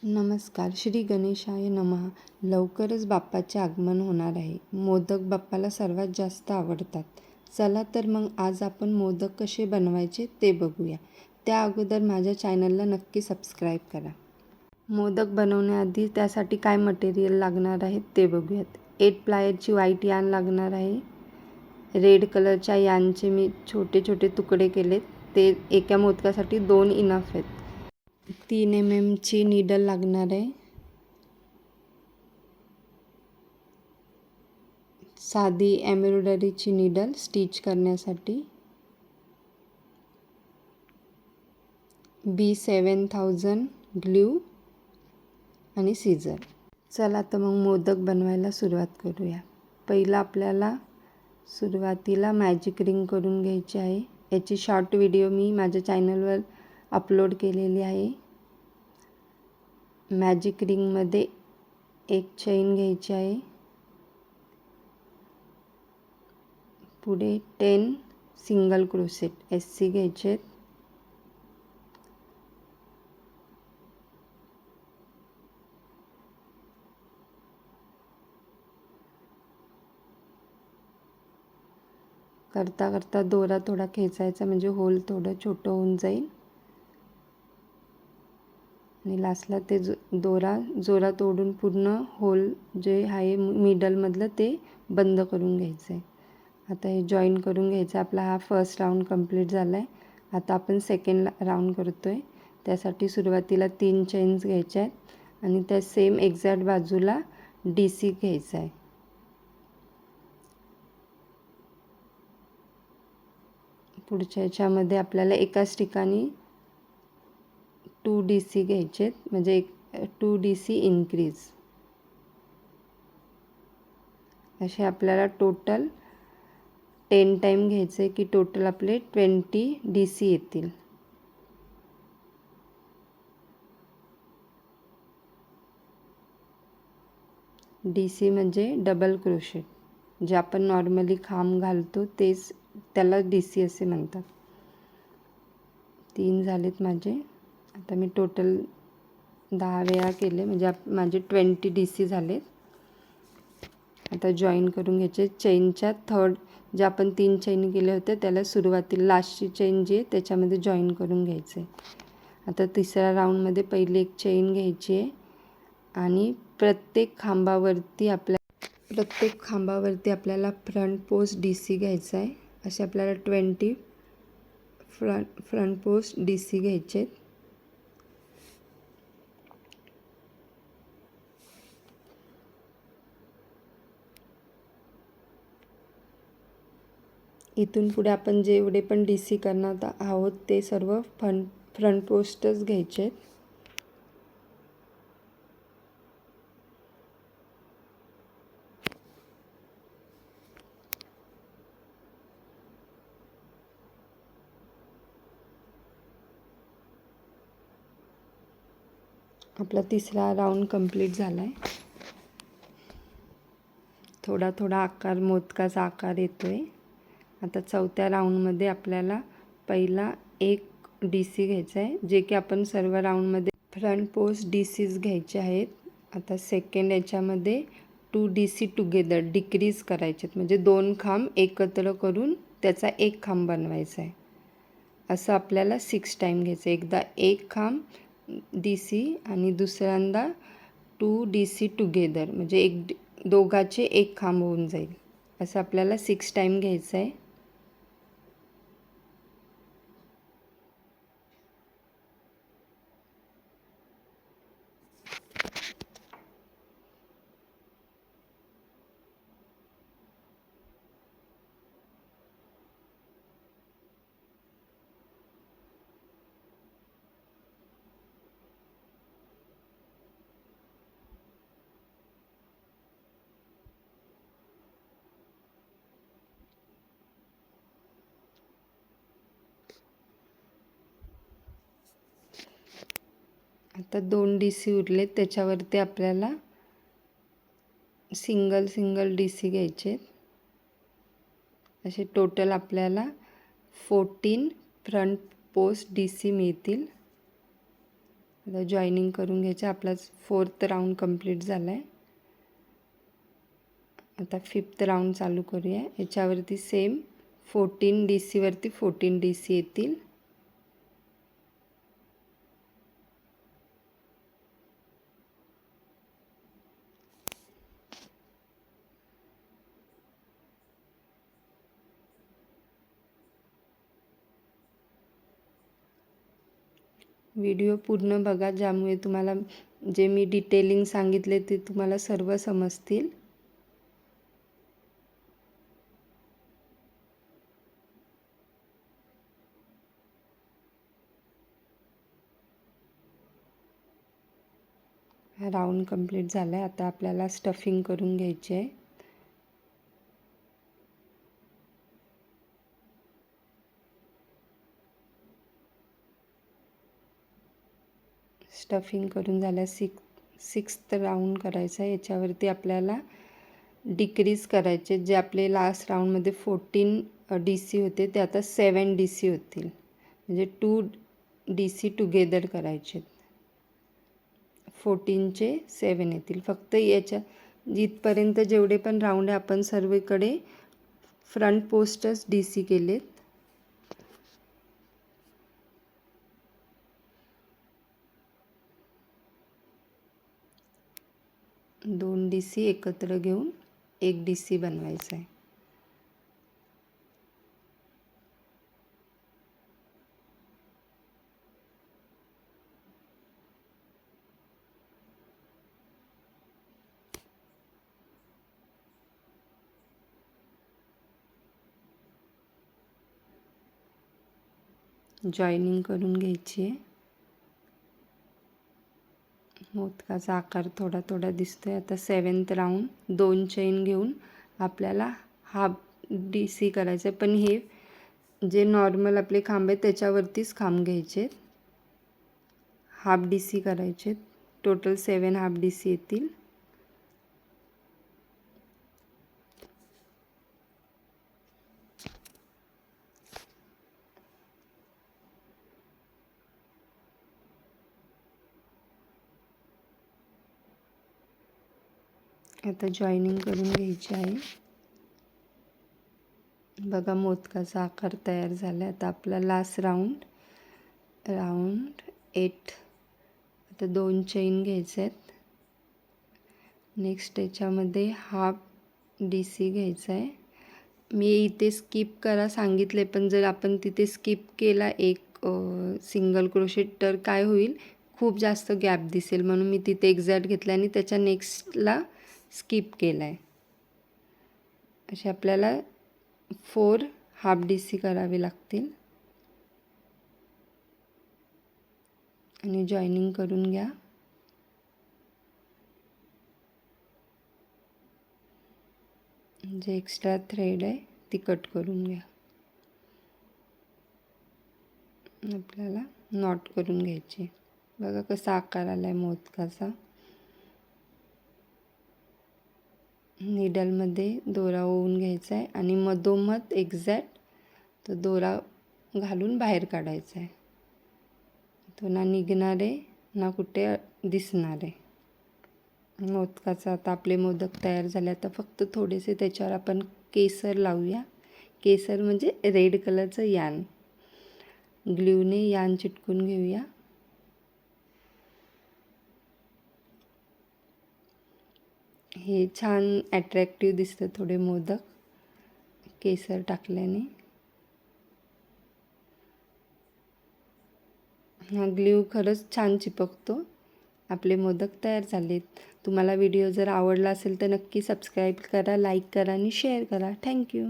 नमस्कार. श्री गणेशाय नमः. लवकरच बाप्पाचे आगमन होणार आहे. मोदक बाप्पाला सर्वात जास्त आवडतात. चला तर मग आज आपण मोदक कसे बनवायचे ते बघूया. त्या अगोदर माझ्या चॅनलला नक्की सबस्क्राईब करा. मोदक बनवण्याआधी त्यासाठी काय मटेरियल लागणार आहे ते बघूयात. 8 प्लायरची व्हाईट यार्न लागणार आहे. रेड कलरच्या यार्नचे मी छोटे छोटे तुकडे केलेत. ते एका मोदकासाठी 2 इनफ आहेत. 3 mm ची नीडल लागणार आहे. साधी एम्ब्रॉयडरीची नीडल स्टिच करण्यासाठी. B7000 ग्लू आणि सीझर. चला तर मग मोदक बनवायला सुरुवात करूया. पहिला आपल्याला सुरुवातीला मॅजिक रिंग करून घ्यायची आहे. याची शॉर्ट व्हिडिओ मी माझ्या चॅनलवर अपलोड केलेली आहे. मॅजिक रिंगमध्ये एक चैन घ्यायची आहे. पुढे 10 सिंगल क्रोशेट SC घ्यायचे आहेत. करता करता दोरा थोडा खेचायचा म्हणजे होल थोडं छोटं होऊन जाईल आणि लास्टला ते दोरा जोरात ओढून पूर्ण होल जे आहे मिडलमधलं ते बंद करून घ्यायचं आहे. आता हे जॉईन करून घ्यायचं. आपला हा फर्स्ट राऊंड कंप्लीट झाला आहे. आता आपण सेकंड राऊंड करतो आहे. त्यासाठी सुरुवातीला 3 चेन्स घ्यायच्या आहेत आणि त्या सेम एक्झॅक्ट बाजूला DC घ्यायचा आहे. पुढच्या ह्याच्यामध्ये आपल्याला एकाच ठिकाणी 2 DC घ्यायचे आहेत म्हणजे 2 DC इन्क्रीज. असे आपल्याला टोटल 10 टाईम घ्यायचे की टोटल आपले 20 DC येतील. DC म्हणजे डबल क्रोशेट. जे आपण नॉर्मली खांब घालतो तेच त्याला DC असे म्हणतात. 3 झालेत माझे. आता मी टोटल 10 वेळा केले म्हणजे माझे 20 DC झालेत. आता जॉईन करून घ्यायचे. चेनच्या थर्ड जे आपण 3 चेन केले होते त्याला सुरुवातीला लास्टची चेन जी आहे त्याच्यामध्ये जॉईन करून घ्यायचे. आता तिसऱ्या राऊंडमध्ये पहिली एक चेन घ्यायची आहे आणि प्रत्येक खांबावरती आपल्याला फ्रंट पोस्ट DC घ्यायचा आहे. असे आपल्याला 20 फ्रंट पोस्ट DC घ्यायचे आहेत. इथून पुढे आपण जेवढे पण DC करणार आहोत ते सर्व फ्रंट पोस्टच घ्यायचे आहेत. आपला तिसरा राऊंड कंप्लीट झाला आहे. थोडा थोडा आकार मोदकाचा आकार येतो आहे. आता चौथ्या राऊंडमध्ये आपल्याला पहिला एक DC घ्यायचा आहे जे की आपण सर्व राऊंडमध्ये फ्रंट पोस्ट DCच घ्यायचे आहेत. आता सेकंड याच्यामध्ये 2 DC टुगेदर डिक्रीज करायचे आहेत म्हणजे 2 खांब एकत्र करून त्याचा एक खांब बनवायचा आहे. असं आपल्याला 6 टाईम घ्यायचं. एकदा एक खांब DC आणि दुसऱ्यांदा 2 DC टुगेदर म्हणजे दोघाचे एक खांब होऊन जाईल. असं आपल्याला 6 टाईम घ्यायचं आहे. आता 2 DC उरलेत त्याच्यावरती आपल्याला सिंगल DC घ्यायचे. असे टोटल आपल्याला 14 फ्रंट पोस्ट DC मिळतील. आता जॉईनिंग करून घ्यायचं. आपला 4th राऊंड कंप्लीट झाला आहे. आता 5th राऊंड चालू करूया. याच्यावरती सेम 14 DC वरती 14 DC येतील. व्हिडिओ पूर्ण बघा, ज्यामुळे तुम्हाला जे मी डिटेलिंग सांगितले ते तुम्हाला सर्व समजतील. राऊंड कंप्लीट झाला आहे. आता आपल्याला स्टफिंग करून घ्यायची आहे. स्टफिंग करून झाल्यास 6th राऊंड करायचं आहे. याच्यावरती आपल्याला डिक्रीज करायचे. जे आपले लास्ट राऊंडमध्ये 14 DC होते ते आता 7 DC होतील. म्हणजे 2 DC टुगेदर करायचे. 14चे 7 येतील. फक्त याच्या जिथपर्यंत जेवढे पण राऊंड आहे आपण सर्वीकडे फ्रंट पोस्टच DC केलेत. दोन DC एकत्र घेऊन एक DC बनवायचा आहे. जॉईनिंग करून घ्यायची आहे. मोदकाचा आकार थोडा थोडा दिसतोय. आता 7th राऊंड 2 चेन घेऊन आपल्याला हाफ DC करायचं आहे. पण हे जे नॉर्मल आपले खांब आहेत त्याच्यावरतीच खांब घ्यायचे. हाफ DC करायचे. टोटल 7 हाफ DC येतील. आता जॉईनिंग करून घ्यायची आहे. बघा मोदकाचा आकार तयार झाला. आता आपला लास्ट राऊंड 8. आता 2 चेन घ्यायचे आहेत. नेक्स्ट याच्यामध्ये हाफ DC घ्यायचा आहे. मी इथे स्किप करा सांगितले, पण जर आपण तिथे स्किप केला एक सिंगल क्रोशेट तर काय होईल, खूप जास्त गॅप दिसेल. म्हणून मी तिथे एक्झॅक्ट घेतला आणि त्याच्या नेक्स्टला स्किप केला आहे. असे आपल्याला 4 हाफ DC करावे लागतील. आणि जॉईनिंग करून घ्या. जे एक्स्ट्रा थ्रेड आहे ती कट करून घ्या. आपल्याला नॉट करून घ्यायची. बघा कसा आकार आला आहे मोदकाचा. नीडलमध्ये दोरा ओवून घ्यायचा आहे आणि मधोमध एक्झॅक्ट तो दोरा घालून बाहेर काढायचा आहे. तो ना निघणार आहे ना कुठे दिसणार आहे. मोदकाचा आता आपले मोदक तयार झाले. आता फक्त थोडेसे त्याच्यावर आपण केसर लावूया. केसर म्हणजे रेड कलरचं यान. ग्ल्यूने यान चिटकून घेऊया. हे छान ॲट्रॅक्टिव्ह दिसतं थोडे मोदक केसर टाकल्याने. हा ग्ल्यू खरंच छान चिपकतो. आपले मोदक तयार झालेत. तुम्हाला व्हिडिओ जर आवडला असेल तर नक्की सबस्क्राईब करा, लाईक करा आणि शेअर करा. थँक्यू.